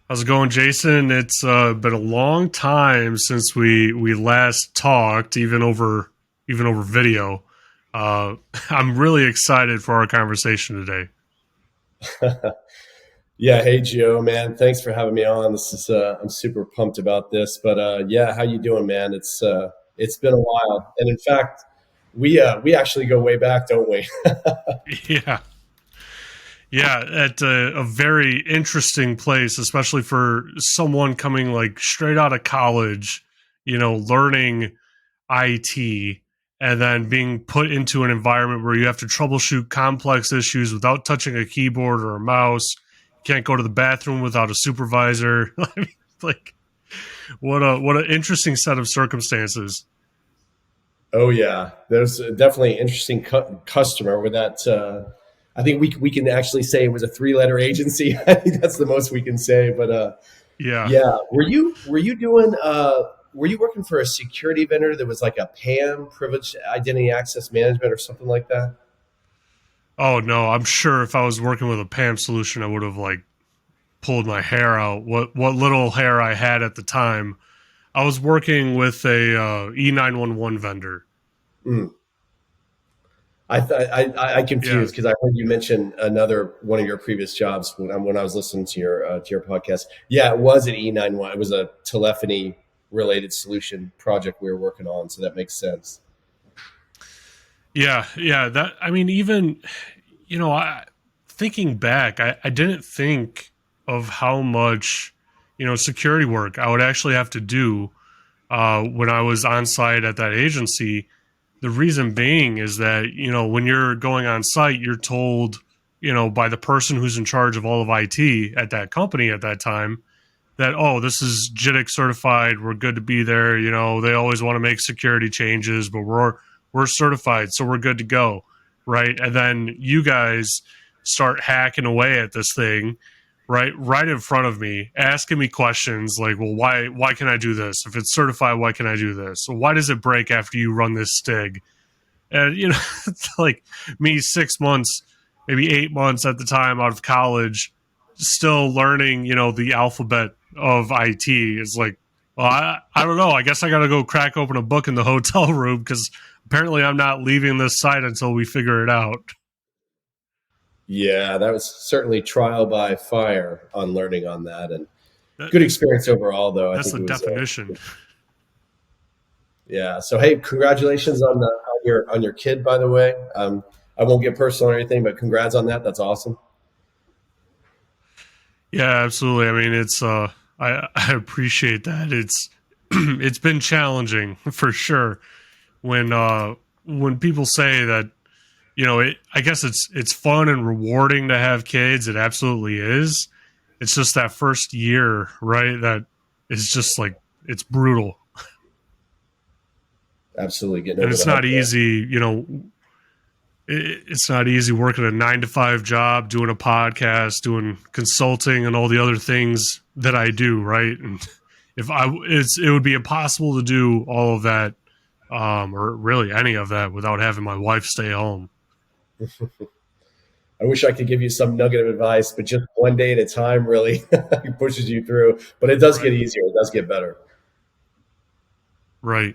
How's it going, Jason? It's been a long time since we last talked, even over video. Uh, I'm really excited for our conversation today. Yeah, hey Joe, man. Thanks for having me on. This is I'm super pumped about this. But yeah, how you doing, man? It's been a while. And in fact, we actually go way back, don't we? Yeah, yeah, at a very interesting place, especially for someone coming like straight out of college, learning IT and then being put into an environment where you have to troubleshoot complex issues without touching a keyboard or a mouse. You can't go to the bathroom without a supervisor. I mean, like what an interesting set of circumstances. Oh yeah, there's definitely an interesting customer with that. I think we can actually say it was a three-letter agency. I think that's the most we can say. But Yeah. yeah, were you working for a security vendor that was like a PAM, privileged identity access management, or something like that? Oh no, I'm sure if I was working with a PAM solution, I would have like pulled my hair out. What little hair I had at the time. I was working with a E911 vendor. Mm. I Yeah. confused because I heard you mention another one of your previous jobs when I was listening to your podcast. Yeah, it was an E91. It was a telephony related solution project we were working on, so that makes sense. Yeah, yeah. That I mean, even I thinking back, I didn't think of how much security work I would actually have to do when I was on site at that agency. The reason being is that when you're going on site, you're told by the person who's in charge of all of IT at that company at that time that, oh, this is JITIC certified, we're good to be there. They always want to make security changes, but we're certified, so we're good to go, right? And then you guys start hacking away at this thing, right in front of me, asking me questions like, well, why can I do this? If it's certified, why can I do this? So why does it break after you run this stig? And it's like me 6 months, maybe 8 months at the time out of college, still learning, the alphabet of IT is like, well, I don't know. I guess I got to go crack open a book in the hotel room because apparently I'm not leaving this site until we figure it out. Yeah, that was certainly trial by fire on learning on that, and That, good experience overall. Though I that's think the it was, definition. yeah. So hey, congratulations on your kid, by the way. I won't get personal or anything, but congrats on that. That's awesome. Yeah, absolutely. I mean, I appreciate that. It's it's been challenging for sure when people say that I guess it's fun and rewarding to have kids. It absolutely is. It's just that first year, right? That is just like it's brutal, Absolutely getting and over it's the hump not there. easy. It's not easy working a 9 to 5 job, doing a podcast, doing consulting, and all the other things that I do, right? And it would be impossible to do all of that, or really any of that, without having my wife stay home. I wish I could give you some nugget of advice, but just one day at a time really pushes you through. But it does get Right. easier. It does get better. Right.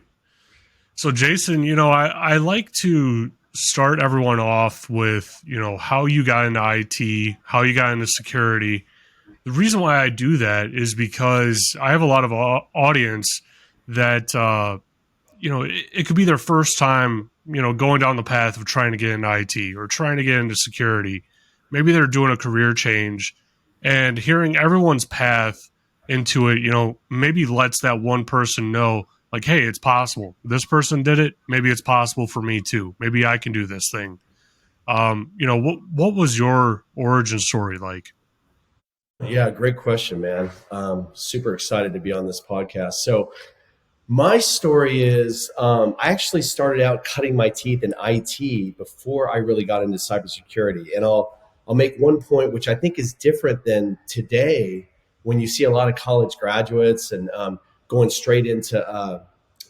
So, Jason, I like to start everyone off with, how you got into IT, how you got into security. The reason why I do that is because I have a lot of audience that, it could be their first time, going down the path of trying to get into IT or trying to get into security. Maybe they're doing a career change and hearing everyone's path into it, maybe lets that one person know, like, hey, it's possible. This person did it. Maybe it's possible for me too. Maybe I can do this thing. What was your origin story like? Yeah, great question, man. Super excited to be on this podcast. So my story is I actually started out cutting my teeth in IT before I really got into cybersecurity. And I'll make one point which I think is different than today when you see a lot of college graduates and going straight into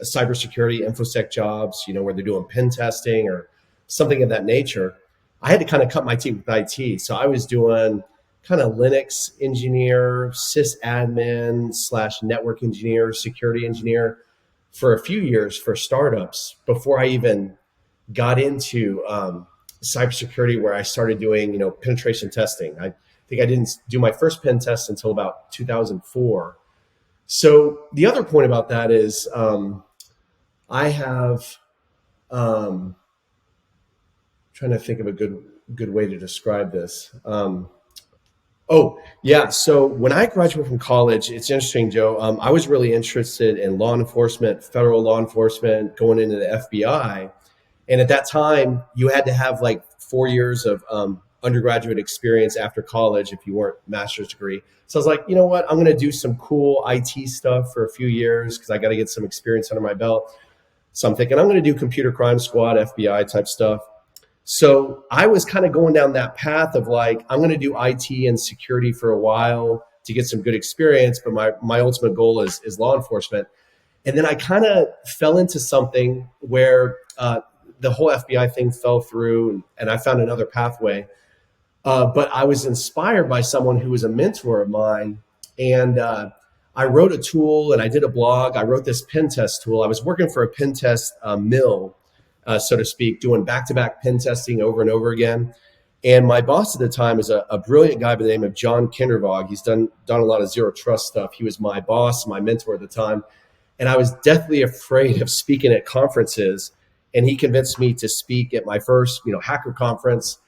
cybersecurity infosec jobs, where they're doing pen testing or something of that nature. I had to kind of cut my teeth with IT. So I was doing kind of Linux engineer, sysadmin slash network engineer, security engineer for a few years for startups before I even got into cybersecurity, where I started doing, penetration testing. I think I didn't do my first pen test until about 2004. So the other point about that is I have trying to think of a good way to describe this. Oh, yeah. So when I graduated from college, it's interesting, Joe. I was really interested in law enforcement, federal law enforcement, going into the FBI. And at that time, you had to have like 4 years of undergraduate experience after college if you weren't master's degree. So I was like, you know what? I'm going to do some cool IT stuff for a few years because I got to get some experience under my belt. So I'm thinking I'm going to do computer crime squad, FBI type stuff. So I was kind of going down that path of like, I'm going to do IT and security for a while to get some good experience, but my ultimate goal is law enforcement. And then I kind of fell into something where the whole FBI thing fell through, and I found another pathway. But I was inspired by someone who was a mentor of mine, and I wrote a tool and I did a blog. I wrote this pen test tool. I was working for a pen test mill, so to speak, doing back-to-back pen testing over and over again. And my boss at the time is a brilliant guy by the name of John Kindervog. He's done a lot of zero trust stuff. He was my boss, my mentor at the time. And I was deathly afraid of speaking at conferences. And he convinced me to speak at my first, hacker conference.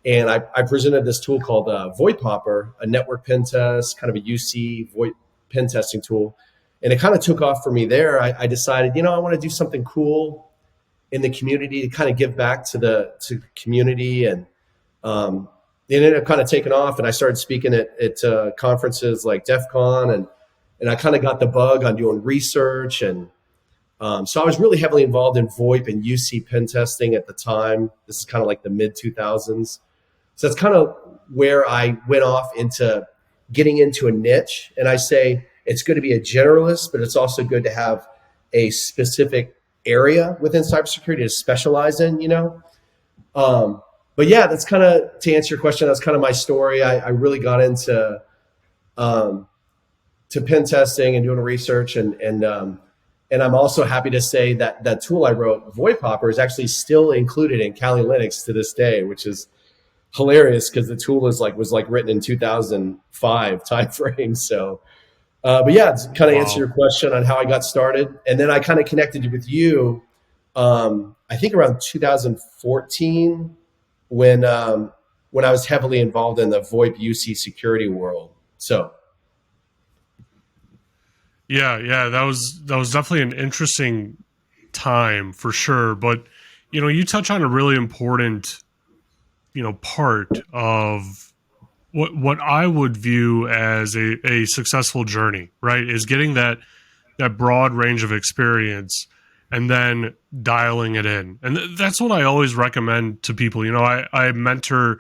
And I presented this tool called VoIP Hopper, a network pen test, kind of a UC VoIP pen testing tool. And it kind of took off for me there. I decided, I want to do something cool in the community to kind of give back to the community. And it ended up kind of taking off. And I started speaking at conferences like DEF CON, and I kind of got the bug on doing research. And so I was really heavily involved in VoIP and UC pen testing at the time. This is kind of like the mid 2000s. So that's kind of where I went off into getting into a niche. And I say it's good to be a generalist, but it's also good to have a specific area within cybersecurity to specialize in, But yeah, that's kind of, to answer your question, that's kind of my story. I really got into to pen testing and doing research, and I'm also happy to say that that tool I wrote, VoIP Hopper, is actually still included in Kali Linux to this day, which is hilarious because the tool was written in 2005 timeframe. So, but yeah, to kind of answer Wow. your question on how I got started, and then I kind of connected with you. I think around 2014 when I was heavily involved in the VoIP UC security world. So Yeah, that was definitely an interesting time for sure. But you touch on a really important part of what I would view as a successful journey, right? Is getting that broad range of experience and then dialing it in. And that's what I always recommend to people. I mentor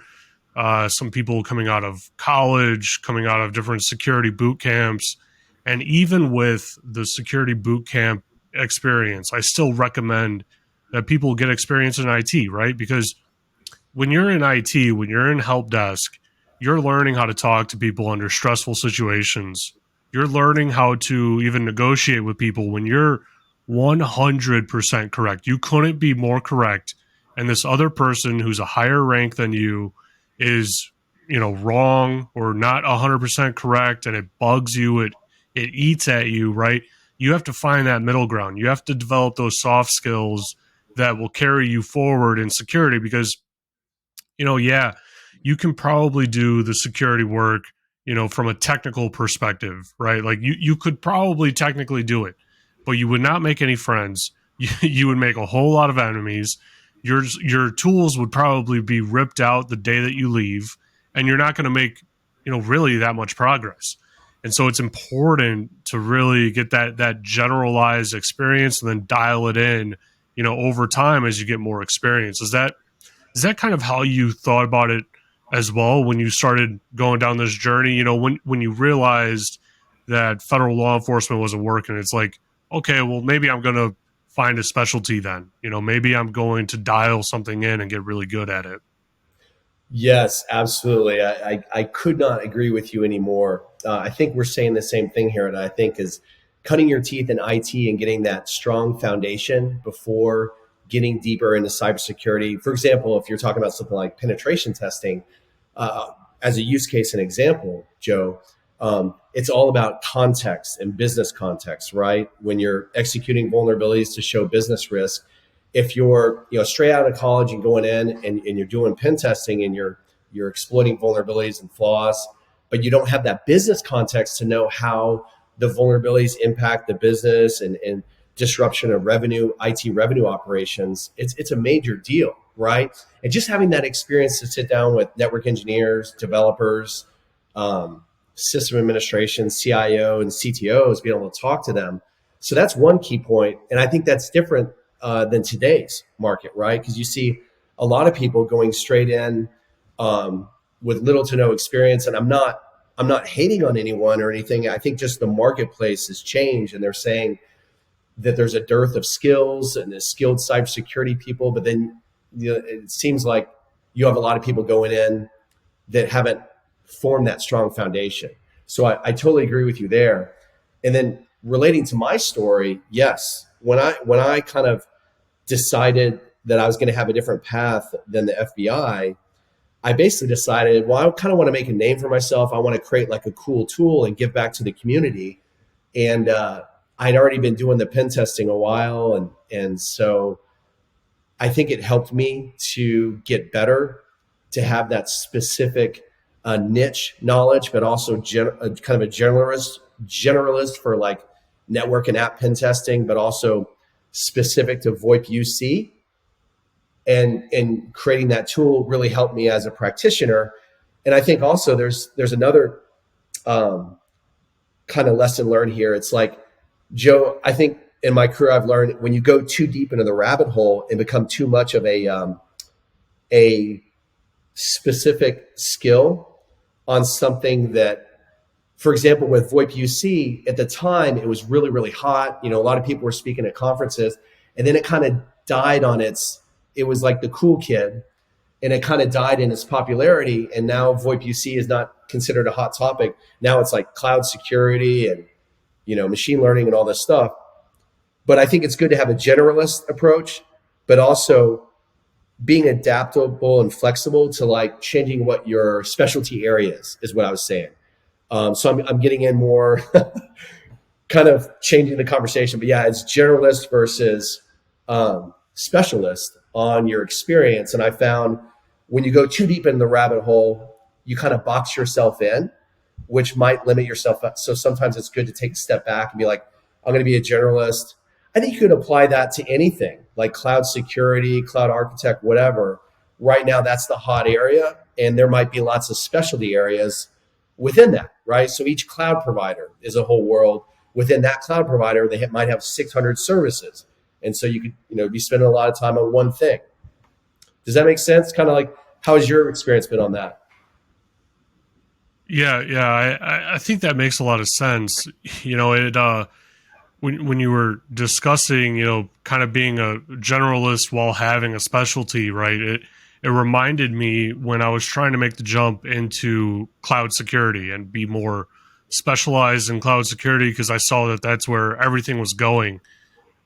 some people coming out of college, coming out of different security boot camps. And even with the security boot camp experience, I still recommend that people get experience in IT, right? Because when you're in IT, when you're in help desk, you're learning how to talk to people under stressful situations. You're learning how to even negotiate with people when you're 100% correct. You couldn't be more correct. And this other person who's a higher rank than you is, wrong or not 100% correct, and it bugs you. It eats at you, right? You have to find that middle ground. You have to develop those soft skills that will carry you forward in security because yeah, you can probably do the security work, from a technical perspective, right? Like you could probably technically do it, but you would not make any friends. You would make a whole lot of enemies. Your tools would probably be ripped out the day that you leave, and you're not going to make, really that much progress. And so it's important to really get that generalized experience and then dial it in, over time as you get more experience. Is that kind of how you thought about it as well when you started going down this journey? When you realized that federal law enforcement wasn't working, it's like, okay, well, maybe I'm going to find a specialty then. Maybe I'm going to dial something in and get really good at it. Yes, absolutely. I could not agree with you anymore. I think we're saying the same thing here, and I think is cutting your teeth in IT and getting that strong foundation before getting deeper into cybersecurity. For example, if you're talking about something like penetration testing, uh, as a use case and example, Joe, it's all about context and business context, right? When you're executing vulnerabilities to show business risk, if you're straight out of college and going in and you're doing pen testing and you're exploiting vulnerabilities and flaws, but you don't have that business context to know how the vulnerabilities impact the business and disruption of revenue, IT revenue operations, it's a major deal, right? And just having that experience to sit down with network engineers, developers, um, system administration, CIO, and CTOs, being able to talk to them. So that's one key point, and I think that's different than today's market, right? Because you see a lot of people going straight in with little to no experience, and I'm not hating on anyone or anything. I think just the marketplace has changed, and they're saying that there's a dearth of skills and there's skilled cybersecurity people, but then it seems like you have a lot of people going in that haven't formed that strong foundation. So I totally agree with you there. And then relating to my story, yes, when I kind of decided that I was going to have a different path than the FBI, I basically decided, well, I kind of want to make a name for myself. I want to create like a cool tool and give back to the community. And I'd already been doing the pen testing a while, and so I think it helped me to get better, to have that specific niche knowledge, but also kind of a generalist for like network and app pen testing, but also specific to VoIP UC. And creating that tool really helped me as a practitioner. And I think also there's another um, kind of lesson learned here. It's like, Joe, I think in my career I've learned when you go too deep into the rabbit hole and become too much of a specific skill on something that, for example, with VoIP UC at the time, it was really, really hot. A lot of people were speaking at conferences, and then it kind of died on it was like the cool kid, and it kind of died in its popularity. And now VoIP UC is not considered a hot topic. Now it's like cloud security and, machine learning and all this stuff. But I think it's good to have a generalist approach, but also being adaptable and flexible to like changing what your specialty area is what I was saying. So I'm getting in more kind of changing the conversation. But yeah, it's generalist versus specialist on your experience. And I found when you go too deep in the rabbit hole, you kind of box yourself in, which might limit yourself. So sometimes it's good to take a step back and be like, I'm going to be a generalist. I think you could apply that to anything like cloud security, cloud architect, whatever. Right now, that's the hot area. And there might be lots of specialty areas within that, right? So each cloud provider is a whole world. Within that cloud provider, they might have 600 services. And so you could, be spending a lot of time on one thing. Does that make sense? Kind of like, how has your experience been on that? Yeah, yeah, I think that makes a lot of sense. It when you were discussing, kind of being a generalist while having a specialty, right? It reminded me when I was trying to make the jump into cloud security and be more specialized in cloud security because I saw that that's where everything was going.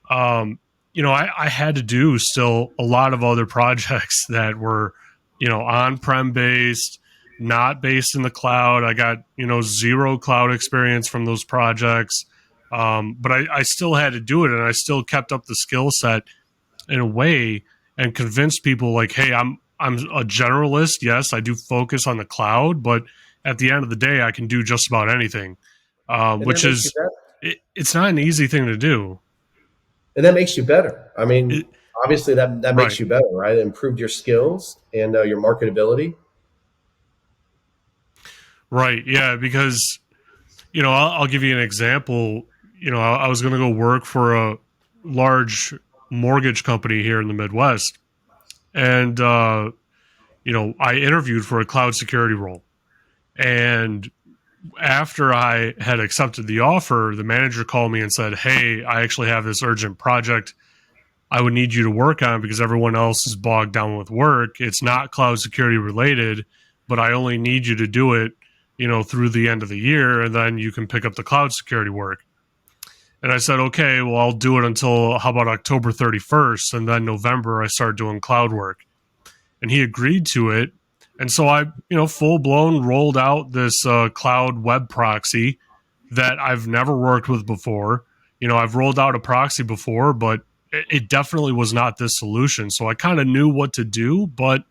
um, I had to do still a lot of other projects that were, on-prem based, not based in the cloud. I got, zero cloud experience from those projects. But I still had to do it, and I still kept up the skill set in a way and convinced people like, hey, I'm a generalist. Yes, I do focus on the cloud, but at the end of the day, I can do just about anything, And that which makes you is better. it's not an easy thing to do. And that makes you better. I mean, It, obviously that makes right. you better, right? It improved your skills and your marketability. Right. Yeah. Because, I'll give you an example. I was going to go work for a large mortgage company here in the Midwest. And, I interviewed for a cloud security role. And after I had accepted the offer, the manager called me and said, hey, I actually have this urgent project. I would need you to work on because everyone else is bogged down with work. It's not cloud security related, but I only need you to do it, through the end of the year, and then you can pick up the cloud security work. And I said, okay, well, I'll do it until how about October 31st? And then November, I start doing cloud work. And he agreed to it. And so I, full blown rolled out this cloud web proxy that I've never worked with before. I've rolled out a proxy before, but it definitely was not this solution. So I kind of knew what to do, but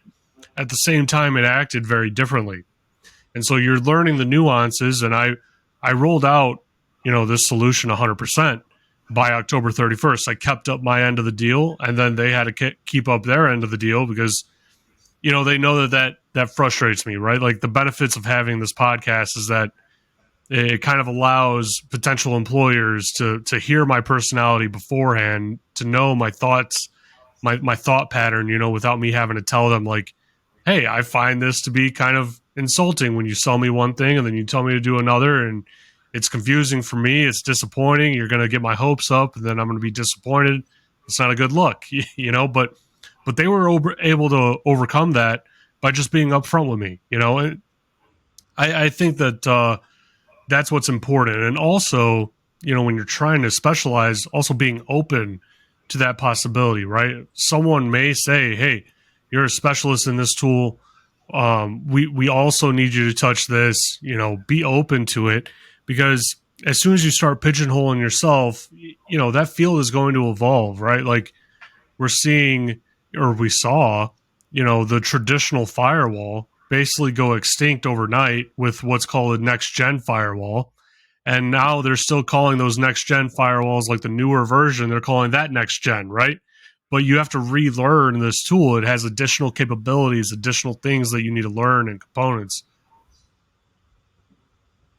at the same time, it acted very differently. And so you're learning the nuances. And I rolled out, this solution 100% by October 31st. I kept up my end of the deal, and then they had to keep up their end of the deal because they know that frustrates me, right? Like the benefits of having this podcast is that it kind of allows potential employers to hear my personality beforehand, to know my thoughts, my thought pattern, without me having to tell them like, hey, I find this to be kind of insulting when you sell me one thing and then you tell me to do another, and it's confusing for me. It's disappointing. You're going to get my hopes up, and then I'm going to be disappointed. It's not a good look, But they were able to overcome that by just being upfront with me, And I think that that's what's important, and also, when you're trying to specialize, also being open to that possibility, right? Someone may say, "Hey, you're a specialist in this tool. We also need you to touch this." Be open to it, because as soon as you start pigeonholing yourself, that field is going to evolve, right? Like we're seeing, or we saw, the traditional firewall basically go extinct overnight with what's called a next gen firewall. And now they're still calling those next gen firewalls, like the newer version, they're calling that next gen, right? But you have to relearn this tool. It has additional capabilities, additional things that you need to learn and components.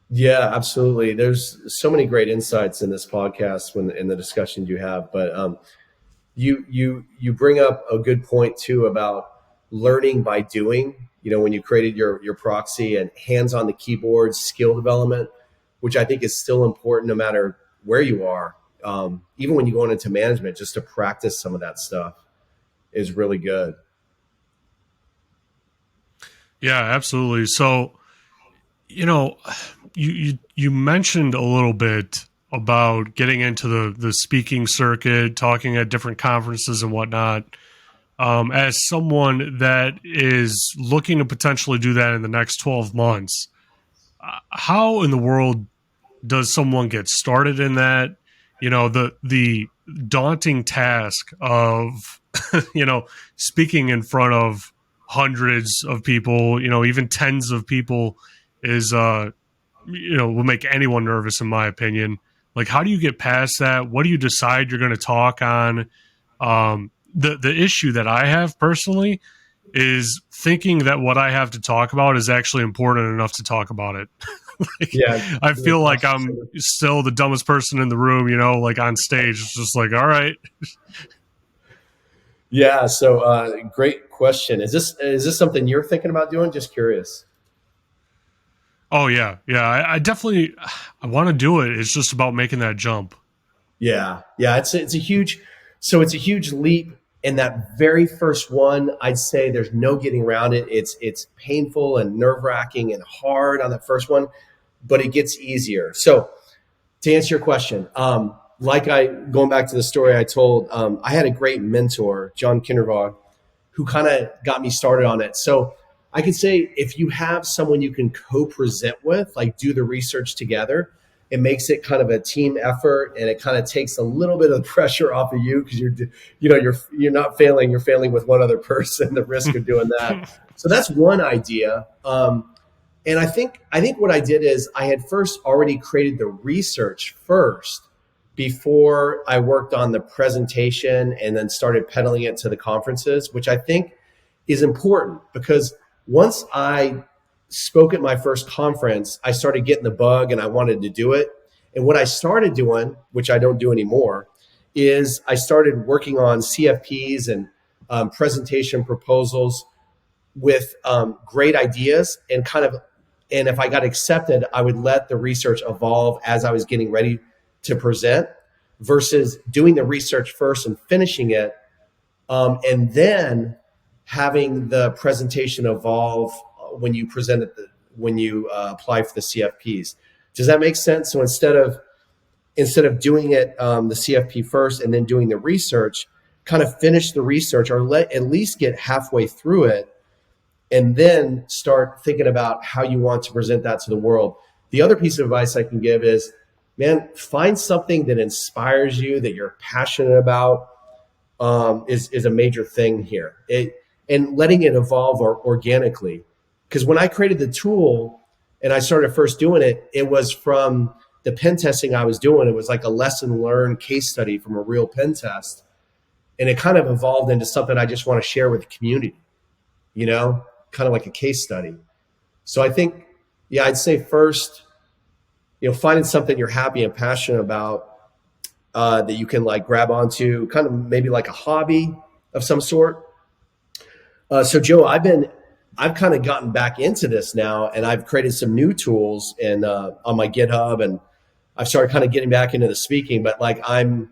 Yeah, absolutely. There's so many great insights in this podcast when in the discussions you have, but you bring up a good point too about learning by doing. When you created your proxy, and hands on the keyboard skill development, which I think is still important no matter where you are. Even when you go into management, just to practice some of that stuff is really good. Yeah, absolutely. So, you know, you mentioned a little bit about getting into the speaking circuit, talking at different conferences and whatnot. As someone that is looking to potentially do that in the next 12 months, how in the world does someone get started in that? The daunting task of speaking in front of hundreds of people, even tens of people, is will make anyone nervous, in my opinion. Like, how do you get past that? What do you decide you're going to talk on? The issue that I have personally is thinking that what I have to talk about is actually important enough to talk about it. Like, Yeah. I feel like I'm still the dumbest person in the room, like on stage. It's just like, all right. Yeah. So, great question. Is this something you're thinking about doing? Just curious. Oh yeah. Yeah. I definitely, I want to do it. It's just about making that jump. Yeah. Yeah. It's a huge leap. And that very first one, I'd say there's no getting around it. It's painful and nerve wracking and hard on the first one, but it gets easier. So to answer your question, going back to the story I told, I had a great mentor, John Kindervog, who kind of got me started on it. So I could say if you have someone you can co-present with, like do the research together, it makes it kind of a team effort, and it kind of takes a little bit of the pressure off of you because you're not failing, you're failing with one other person, the risk of doing that. So that's one idea. And I think what I did is I had first already created the research first before I worked on the presentation and then started peddling it to the conferences, which I think is important because once I spoke at my first conference, I started getting the bug and I wanted to do it. And what I started doing, which I don't do anymore, is I started working on CFPs and presentation proposals with great ideas and if I got accepted, I would let the research evolve as I was getting ready to present. versus doing the research first and finishing it, and then having the presentation evolve when you present it, when you apply for the CFPs. Does that make sense? So instead of doing it the CFP first and then doing the research, kind of finish the research or at least get halfway through it and then start thinking about how you want to present that to the world. The other piece of advice I can give is, man, find something that inspires you, that you're passionate about, is a major thing here. And letting it evolve organically. Because when I created the tool and I started first doing it, it was from the pen testing I was doing. It was like a lesson learned case study from a real pen test. And it kind of evolved into something I just want to share with the community, kind of like a case study. So I think, yeah, I'd say first, finding something you're happy and passionate about, that you can like grab onto, kind of maybe like a hobby of some sort. So Joe, I've kind of gotten back into this now, and I've created some new tools and on my GitHub, and I've started kind of getting back into the speaking. But like I'm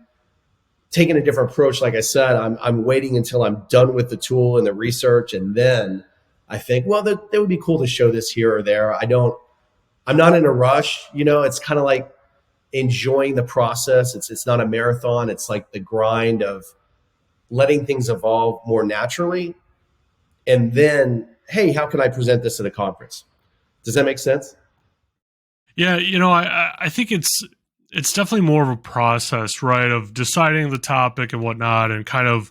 taking a different approach. Like I said, I'm waiting until I'm done with the tool and the research, and then I think, well, that would be cool to show this here or there. I'm not in a rush. It's kind of like enjoying the process. It's not a marathon. It's like the grind of letting things evolve more naturally. And then, hey, how can I present this at a conference? Does that make sense? Yeah, I think it's definitely more of a process, right, of deciding the topic and whatnot, and kind of,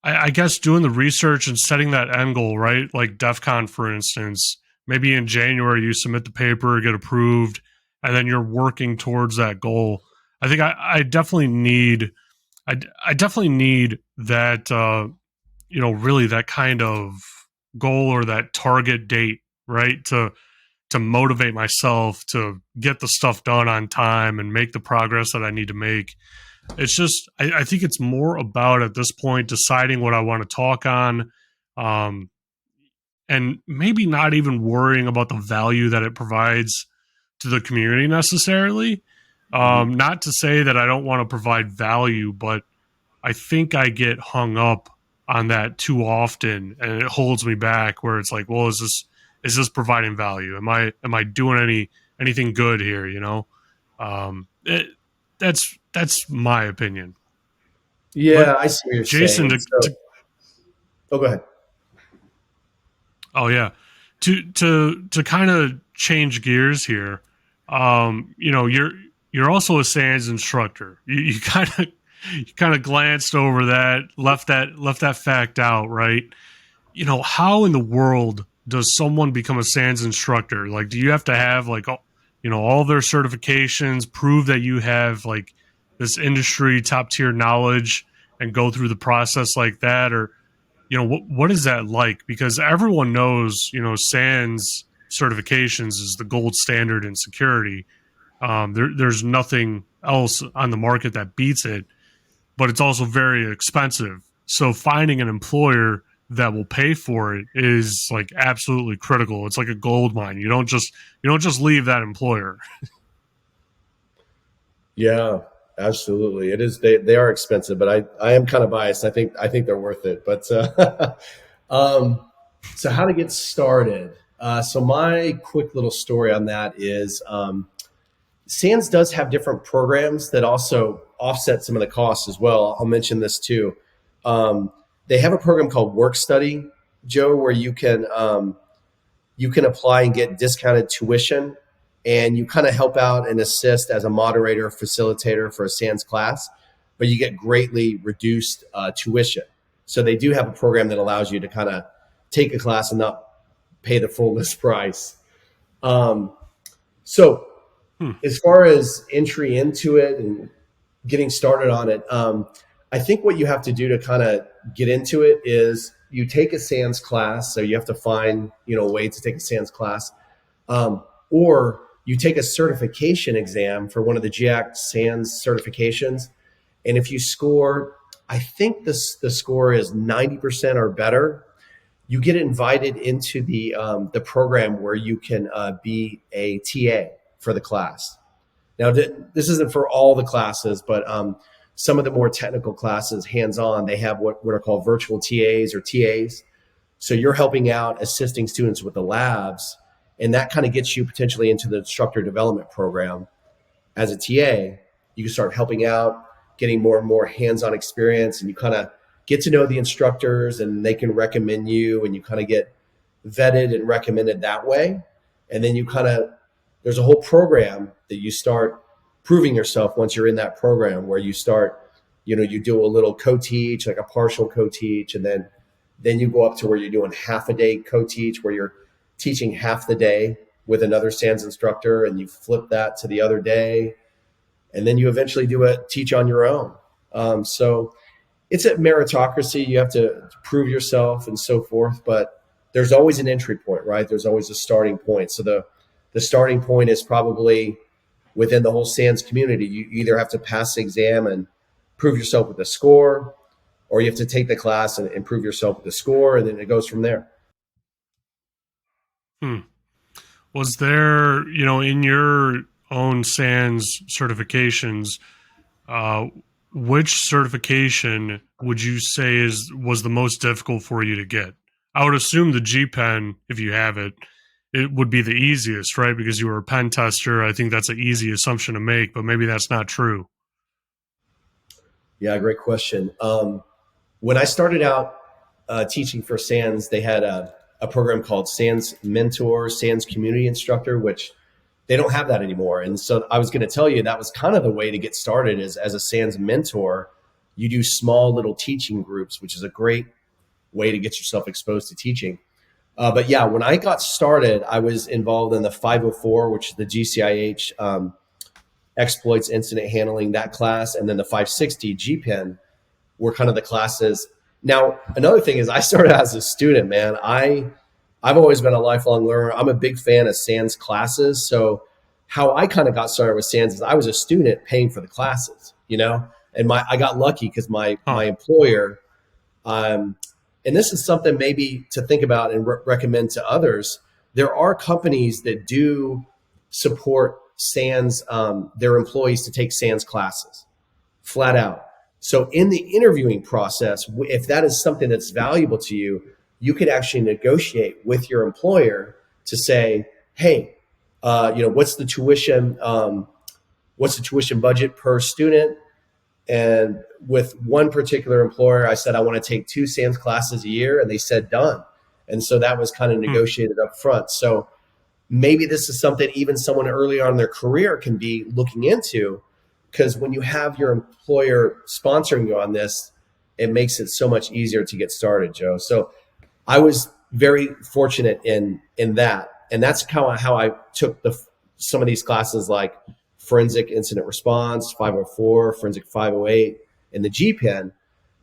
I guess, doing the research and setting that end goal, right? Like DEF CON, for instance, maybe in January you submit the paper, get approved, and then you're working towards that goal. I think I definitely need, I definitely need that, really that kind of goal or that target date, right? To motivate myself to get the stuff done on time and make the progress that I need to make. It's just, I think it's more about at this point deciding what I want to talk on, um, and maybe not even worrying about the value that it provides to the community necessarily. Mm-hmm. Not to say that I don't want to provide value, but I think I get hung up on that too often, and it holds me back. Where it's like, well, is this providing value? Am I doing anything good here? Um, it, that's my opinion. But Yeah, I see what you're Jason, saying. So, oh, go ahead. oh yeah, to kind of change gears here, you're also a SANS instructor. You kind of glanced over that, left that fact out, right? How in the world does someone become a SANS instructor? Like, do you have to have like all their certifications, prove that you have like this industry top tier knowledge, and go through the process like that? Or what is that like? Because everyone knows SANS certifications is the gold standard in security. There's nothing else on the market that beats it, but it's also very expensive. So finding an employer that will pay for it is like absolutely critical. It's like a gold mine. You don't just leave that employer. Yeah, absolutely. It is. They are expensive, but I am kind of biased. I think they're worth it. But um, so how to get started? So my quick little story on that is, SANS does have different programs that also offset some of the costs as well. I'll mention this too. Um, they have a program called Work Study, Joe, where you can apply and get discounted tuition, and you kind of help out and assist as a moderator, facilitator for a SANS class, but you get greatly reduced tuition. So they do have a program that allows you to kind of take a class and not pay the full list price. Um, so Hmm. as far as entry into it and getting started on it, I think what you have to do to kind of get into it is you take a SANS class. So you have to find a way to take a SANS class, or you take a certification exam for one of the GIAC SANS certifications. And if you score, I think the score is 90% or better, you get invited into the program where you can be a TA for the class. Now, this isn't for all the classes, but some of the more technical classes, hands-on, they have what are called virtual TAs or TAs. So you're helping out, assisting students with the labs, and that kind of gets you potentially into the instructor development program. As a TA, you can start helping out, getting more and more hands-on experience, and you kind of get to know the instructors, and they can recommend you, and you kind of get vetted and recommended that way. And then you kind of, there's a whole program that you start proving yourself once you're in that program, where you start, you do a little co-teach, like a partial co-teach, and then you go up to where you're doing half a day co-teach, where you're teaching half the day with another SANS instructor, and you flip that to the other day, and then you eventually do a teach on your own. So it's a meritocracy. You have to prove yourself and so forth, but there's always an entry point, right? There's always a starting point. So the starting point is probably within the whole SANS community. You either have to pass the exam and prove yourself with a score, or you have to take the class and improve yourself with the score, and then it goes from there. Hmm. Was there, in your own SANS certifications, uh, which certification would you say was the most difficult for you to get? I would assume the GPen, if you have it, it would be the easiest, right? Because you were a pen tester. I think that's an easy assumption to make, but maybe that's not true. Yeah, great question. When I started out teaching for SANS, they had a program called SANS Mentor, SANS Community Instructor, which they don't have that anymore. And so I was going to tell you that was kind of the way to get started, is as a SANS mentor, you do small little teaching groups, which is a great way to get yourself exposed to teaching. But yeah, when I got started, I was involved in the 504, which is the GCIH exploits incident handling, that class, and then the 560 GPen were kind of the classes. Now, another thing is I started as a student, man. I've always been a lifelong learner. I'm a big fan of SANS classes. So how I kind of got started with SANS is I was a student paying for the classes, and I got lucky because my Huh. employer, and this is something maybe to think about and recommend to others. There are companies that do support SANS, their employees to take SANS classes flat out. So in the interviewing process, if that is something that's valuable to you, you could actually negotiate with your employer to say, hey, what's the tuition? What's the tuition budget per student? And with one particular employer, I said, I want to take 2 SANS classes a year. And they said, done. And so that was kind of Hmm. negotiated up front. So maybe this is something even someone early on in their career can be looking into, because when you have your employer sponsoring you on this, it makes it so much easier to get started, Joe. So I was very fortunate in that. And that's how I took some of these classes, like forensic incident response, 504, forensic 508, and the GPen.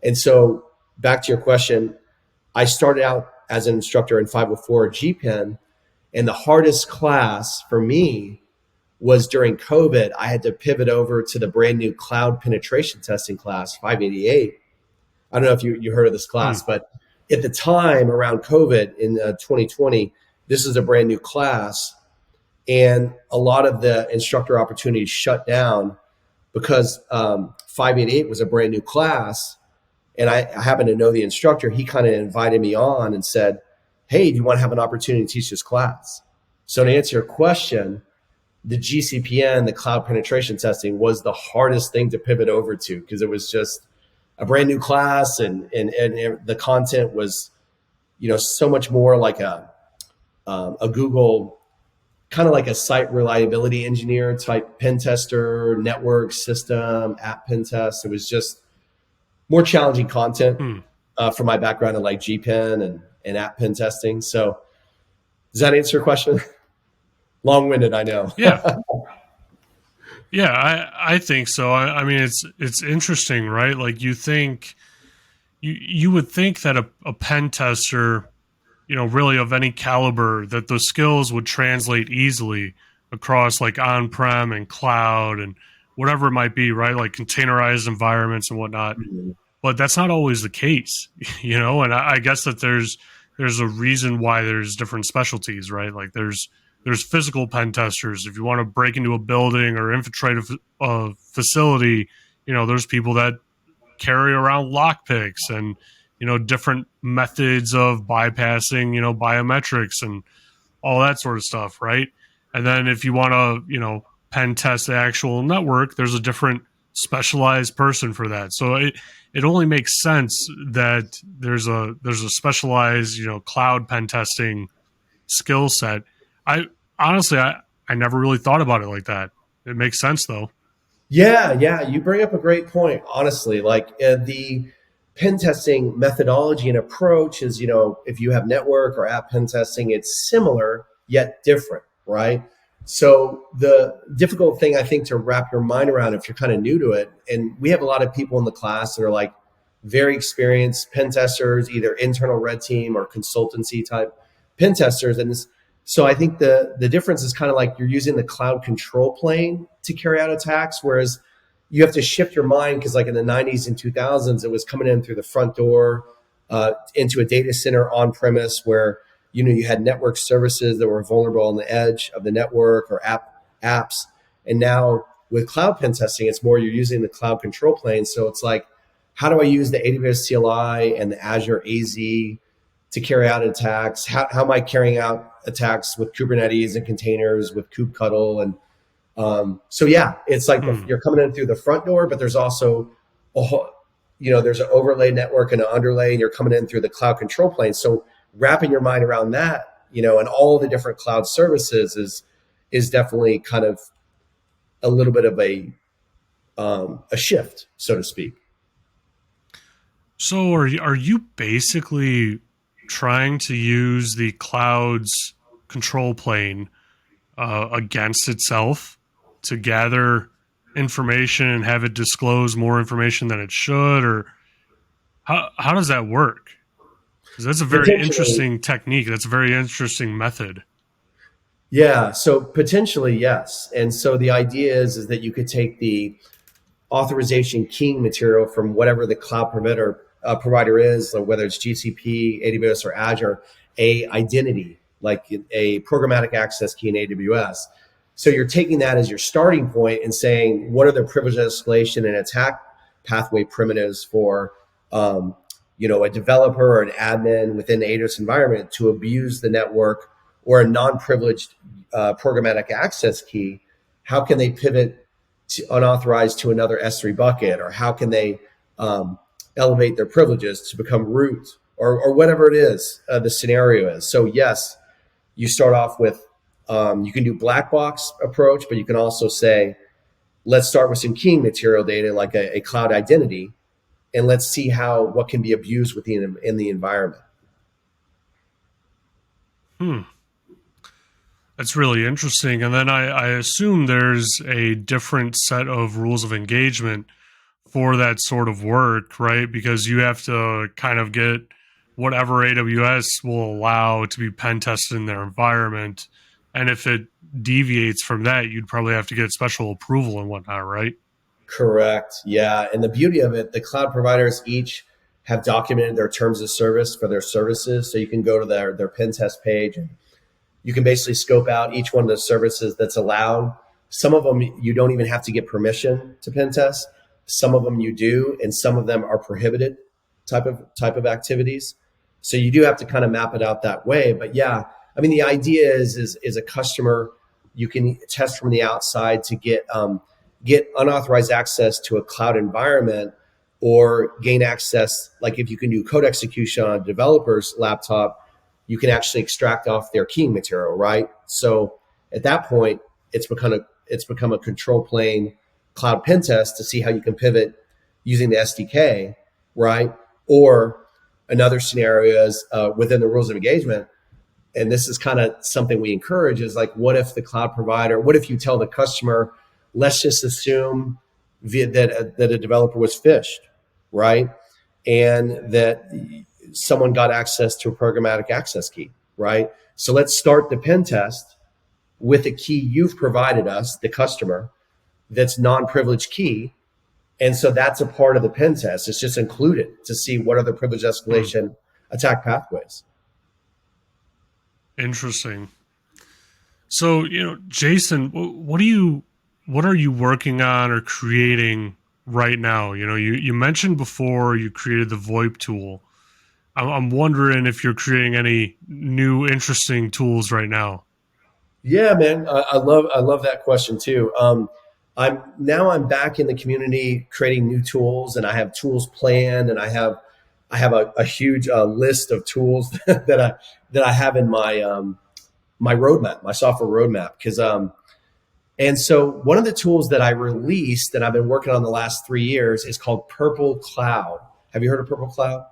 And so back to your question, I started out as an instructor in 504 GPen, and the hardest class for me was during COVID. I had to pivot over to the brand new cloud penetration testing class, 588. I don't know if you heard of this Hmm. class, but at the time around COVID in 2020, this is a brand new class. And a lot of the instructor opportunities shut down because 588 was a brand new class. And I happened to know the instructor. He kind of invited me on and said, hey, do you want to have an opportunity to teach this class? So to answer your question, the GCPN, the cloud penetration testing, was the hardest thing to pivot over to, because it was just a brand new class, and the content was, so much more like a Google, kind of like a site reliability engineer type pen tester, network system, app pen test. It was just more challenging content Hmm. for my background in like GPen and app pen testing. So does that answer your question? Long winded, I know. Yeah. Yeah, I think so. I mean, it's interesting, right? Like you would think that a pen tester, really of any caliber, that those skills would translate easily across like on-prem and cloud and whatever it might be, right? Like containerized environments and whatnot. But that's not always the case, and I guess that there's a reason why there's different specialties, right? Like there's There's physical pen testers. If you want to break into a building or infiltrate a facility, there's people that carry around lockpicks and different methods of bypassing biometrics and all that sort of stuff, right? And then if you want to pen test the actual network, there's a different specialized person for that. So it only makes sense that there's a specialized cloud pen testing skill set. I honestly I never really thought about it like that. It makes sense though. Yeah, yeah, you bring up a great point. Honestly, like the pen testing methodology and approach is, if you have network or app pen testing, it's similar yet different, right? So the difficult thing I think to wrap your mind around if you're kind of new to it, and we have a lot of people in the class that are like very experienced pen testers, either internal red team or consultancy type pen testers, and so I think the difference is kind of like you're using the cloud control plane to carry out attacks, whereas you have to shift your mind because like in the 90s and 2000s, it was coming in through the front door into a data center on premise where you had network services that were vulnerable on the edge of the network or apps. And now with cloud pen testing, it's more you're using the cloud control plane. So it's like, how do I use the AWS CLI and the Azure AZ to carry out attacks? How am I carrying out attacks with Kubernetes and containers with kubectl? And so yeah, it's like Hmm. you're coming in through the front door, but there's also a whole, there's an overlay network and an underlay, and you're coming in through the cloud control plane. So wrapping your mind around that, and all the different cloud services is definitely kind of a little bit of a shift, so to speak. So are you basically trying to use the cloud's control plane against itself to gather information and have it disclose more information than it should, or how does that work? Because that's a very Potentially, interesting technique. That's a very interesting method. yeah. So potentially, yes. And so the idea is that you could take the authorization keying material from whatever the cloud provider is, or whether it's GCP, AWS, or Azure, a identity like a programmatic access key in AWS. So you're taking that as your starting point and saying, what are the privilege escalation and attack pathway primitives for, a developer or an admin within the AWS environment to abuse the network or a non-privileged programmatic access key? How can they pivot unauthorized to another S3 bucket, or how can they elevate their privileges to become root, or whatever it is the scenario is. So yes, you start off with you can do black box approach, but you can also say, let's start with some keying material data like a cloud identity, and let's see what can be abused within in the environment. Hmm. That's really interesting. And then I assume there's a different set of rules of engagement for that sort of work, right? Because you have to kind of get whatever AWS will allow to be pen tested in their environment. And if it deviates from that, you'd probably have to get special approval and whatnot, right? Correct. Yeah. And the beauty of it, the cloud providers each have documented their terms of service for their services. So you can go to their pen test page and you can basically scope out each one of the services that's allowed. Some of them you don't even have to get permission to pen test. Some of them you do, and some of them are prohibited type of activities. So you do have to kind of map it out that way. But yeah, I mean the idea is a customer you can test from the outside to get unauthorized access to a cloud environment or gain access. Like if you can do code execution on a developer's laptop, you can actually extract off their keying material, right? So at that point, it's become a control plane cloud pen test to see how you can pivot using the SDK, right? Or another scenario is within the rules of engagement, and this is kind of something we encourage, is like, what if the cloud provider, what if you tell the customer, let's just assume that a developer was phished, right? And that someone got access to a programmatic access key, right? So let's start the pen test with a key you've provided us, the customer, that's non-privileged key. And so that's a part of the pen test. It's just included to see what are the privilege Hmm. escalation attack pathways. Interesting. So, Jason, what are you working on or creating right now? You mentioned before you created the VoIP tool. I'm wondering if you're creating any new interesting tools right now. Yeah, man, I love that question too. I'm back in the community creating new tools, and I have tools planned, and I have a huge list of tools that I have in my roadmap, my software roadmap. Because and so one of the tools that I released that I've been working on the last 3 years is called Purple Cloud. Have you heard of Purple Cloud?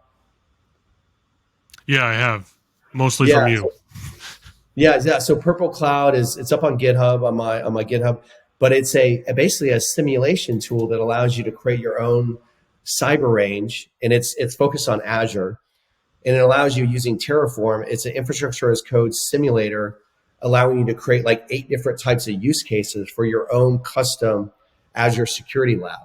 Yeah, I have, mostly Yeah, from you. yeah. So Purple Cloud is it's up on GitHub on my GitHub, but it's basically a simulation tool that allows you to create your own cyber range, and it's focused on Azure, and it allows you using Terraform. It's an infrastructure as code simulator, allowing you to create like 8 different types of use cases for your own custom Azure security lab.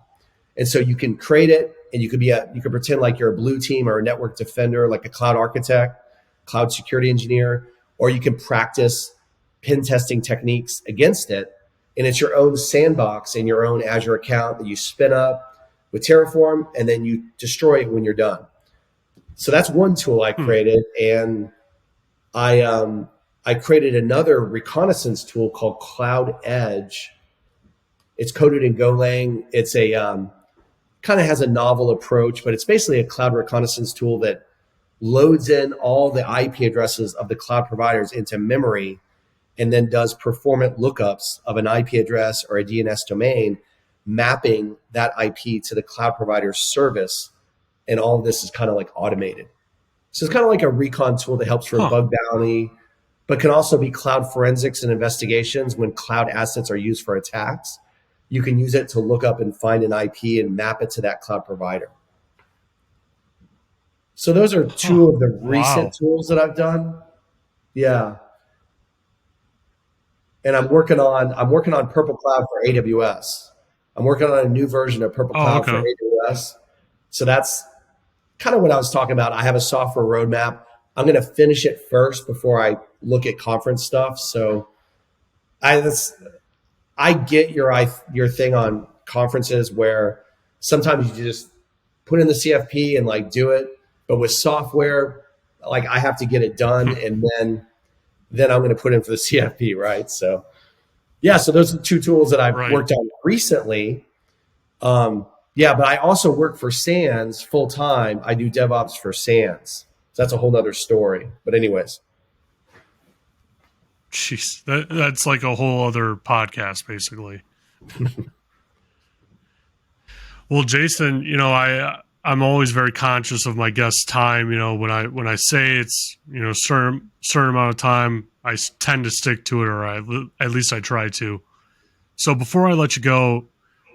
And so you can create it, and you can pretend like you're a blue team or a network defender, like a cloud architect, cloud security engineer, or you can practice pen testing techniques against it. And it's your own sandbox in your own Azure account that you spin up with Terraform, and then you destroy it when you're done. So that's one tool I Hmm. created, and I created another reconnaissance tool called Cloud Edge. It's coded in Golang. It's a kind of has a novel approach, but it's basically a cloud reconnaissance tool that loads in all the IP addresses of the cloud providers into memory, and then does performant lookups of an IP address or a DNS domain, mapping that IP to the cloud provider's service. And all of this is kind of like automated. So it's kind of like a recon tool that helps for Huh. bug bounty, but can also be cloud forensics and investigations when cloud assets are used for attacks. You can use it to look up and find an IP and map it to that cloud provider. So those are Huh. two of the recent Wow. tools that I've done. Yeah. And I'm working on Purple Cloud for AWS. I'm working on a new version of Purple Oh, Cloud for okay. AWS. So that's kind of what I was talking about. I have a software roadmap. I'm going to finish it first before I look at conference stuff. So that's I get your thing on conferences where sometimes you just put in the CFP and like do it, but with software, like I have to get it done, Hmm. and then I'm going to put in for the CFP, right? So yeah, so those are the two tools that I've Right. worked on recently. Yeah, but I also work for SANS full time. I do DevOps for SANS. So that's a whole nother story. But anyways, Jeez, that's like a whole other podcast, basically. Well, Jason, I'm always very conscious of my guest's time. When I say it's certain amount of time, tend to stick to it, or at least I try to. So before I let you go,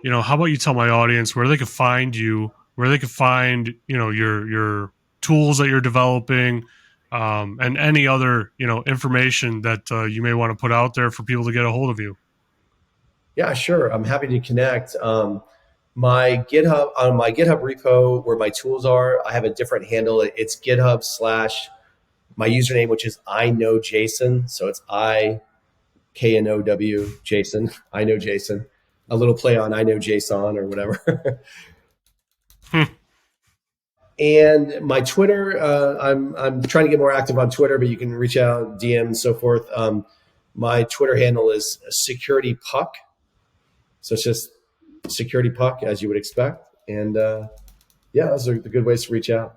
how about you tell my audience where they could find you, where they could find your tools that you're developing, and any other information that you may want to put out there for people to get a hold of you. yeah, sure. I'm happy to connect. My GitHub repo where my tools are, I have a different handle. It's GitHub slash my username, which is I know Jason. So it's IKNOW Jason. I know Jason. A little play on I know Jason or whatever. And my Twitter, I'm trying to get more active on Twitter, but you can reach out, DM, and so forth. My Twitter handle is Security Puck, so it's just Security Puck as you would expect. And yeah, those are the good ways to reach out.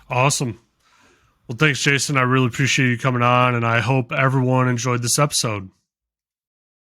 Awesome. Well, thanks, Jason. I really appreciate you coming on, and I hope everyone enjoyed this episode.